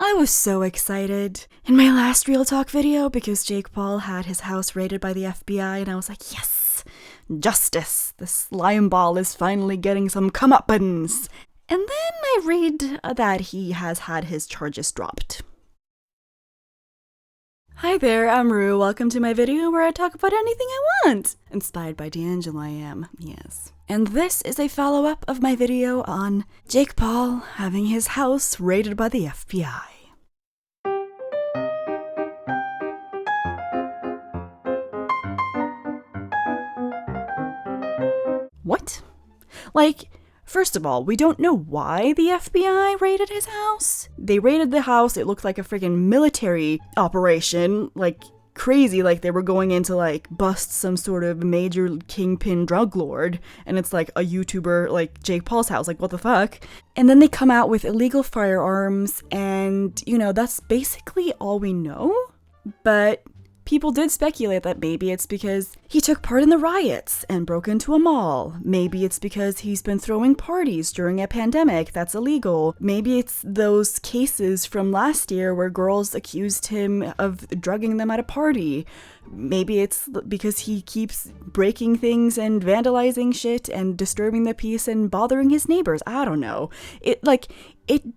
I was so excited in my last Real Talk video because Jake Paul had his house raided by the FBI, and I was like, yes, justice. The slime ball is finally getting some comeuppance. And then I read that he has had his charges dropped. Hi there, I'm Roux. Welcome to my video where I talk about anything I want. Inspired by D'Angelo, I am, yes. And this is a follow-up of my video on Jake Paul having his house raided by the FBI. What? Like, first of all, we don't know why the FBI raided his house. They raided the house, it looked like a freaking military operation, like crazy, like they were going in to like bust some sort of major kingpin drug lord, and it's like a YouTuber like Jake Paul's house, like what the fuck? And then they come out with illegal firearms, and you know, that's basically all we know. But people did speculate that maybe it's because he took part in the riots and broke into a mall. Maybe it's because he's been throwing parties during a pandemic that's illegal. Maybe it's those cases from last year where girls accused him of drugging them at a party. Maybe it's because he keeps breaking things and vandalizing shit and disturbing the peace and bothering his neighbors. I don't know. It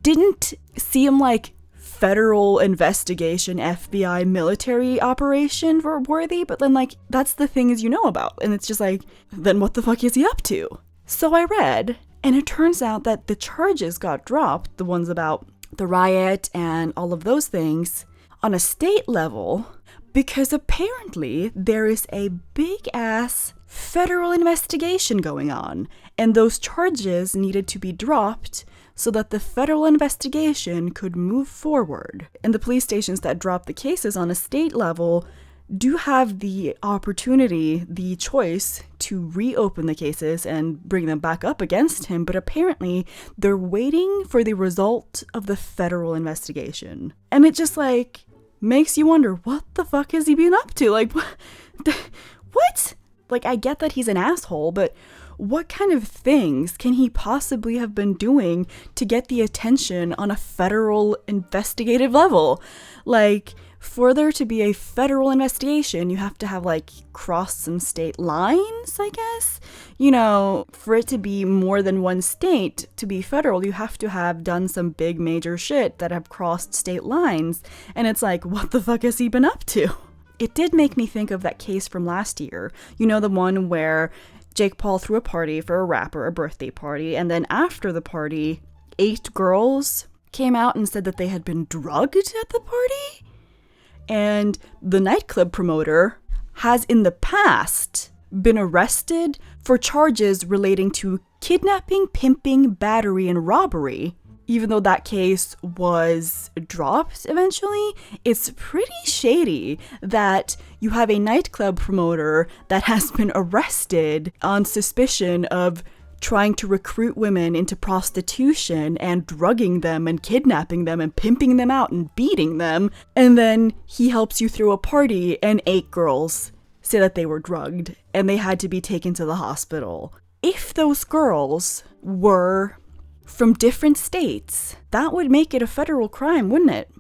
didn't seem like federal investigation, FBI military operation for worthy, but then like that's the things you know about, and it's just like, then what the fuck is he up to? So I read, and it turns out that the charges got dropped, the ones about the riot and all of those things, on a state level, because apparently there is a big ass federal investigation going on, and those charges needed to be dropped so that the federal investigation could move forward. And the police stations that drop the cases on a state level do have the opportunity, the choice to reopen the cases and bring them back up against him, but apparently they're waiting for the result of the federal investigation. And it just like makes you wonder, what the fuck has he been up to? Like, what? Like, I get that he's an asshole, but what kind of things can he possibly have been doing to get the attention on a federal investigative level? Like, for there to be a federal investigation, you have to have, like, crossed some state lines, I guess? You know, for it to be more than one state to be federal, you have to have done some big major shit that have crossed state lines. And it's like, what the fuck has he been up to? It did make me think of that case from last year. You know, the one where Jake Paul threw a party for a rapper, a birthday party, and then after the party, 8 girls came out and said that they had been drugged at the party. And the nightclub promoter has in the past been arrested for charges relating to kidnapping, pimping, battery, and robbery. Even though that case was dropped eventually, it's pretty shady that you have a nightclub promoter that has been arrested on suspicion of trying to recruit women into prostitution and drugging them and kidnapping them and pimping them out and beating them. And then he helps you throw a party and 8 girls say that they were drugged and they had to be taken to the hospital. If those girls were from different states, that would make it a federal crime, wouldn't it?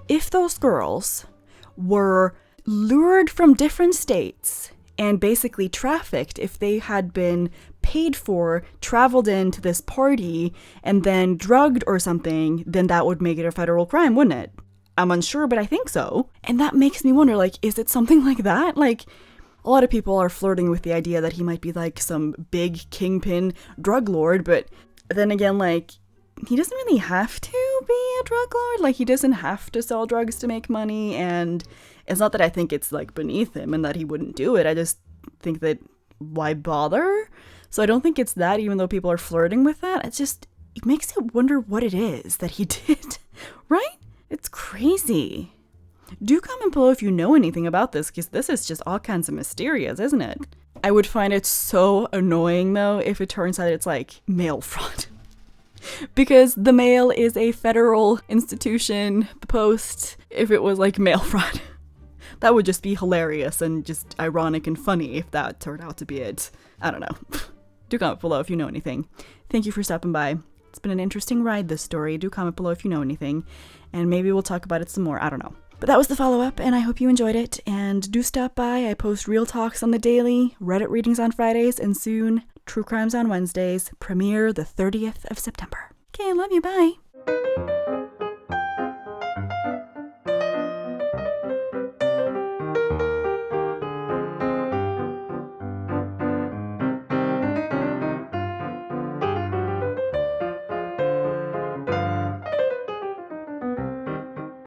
If those girls were lured from different states and basically trafficked, if they had been paid for, traveled into this party, and then drugged or something, then that would make it a federal crime, wouldn't it? I'm unsure, but I think so. And that makes me wonder, like, is it something like that? Like, a lot of people are flirting with the idea that he might be like some big kingpin drug lord, but then again, like, he doesn't really have to be a drug lord. Like, he doesn't have to sell drugs to make money, and it's not that I think it's, like, beneath him and that he wouldn't do it. I just think that why bother? So I don't think it's that, even though people are flirting with that. It makes you wonder what it is that he did, right? It's crazy. Do comment below if you know anything about this, because this is just all kinds of mysterious, isn't it? I would find it so annoying, though, if it turns out it's, like, mail fraud. Because the mail is a federal institution, the post, if it was, like, mail fraud. That would just be hilarious and just ironic and funny if that turned out to be it. I don't know. Do comment below if you know anything. Thank you for stopping by. It's been an interesting ride, this story. Do comment below if you know anything, and maybe we'll talk about it some more. I don't know. But that was the follow-up, and I hope you enjoyed it. And do stop by. I post real talks on the daily, Reddit readings on Fridays, and soon, True Crimes on Wednesdays. Premiere the 30th of September. Okay, love you. Bye.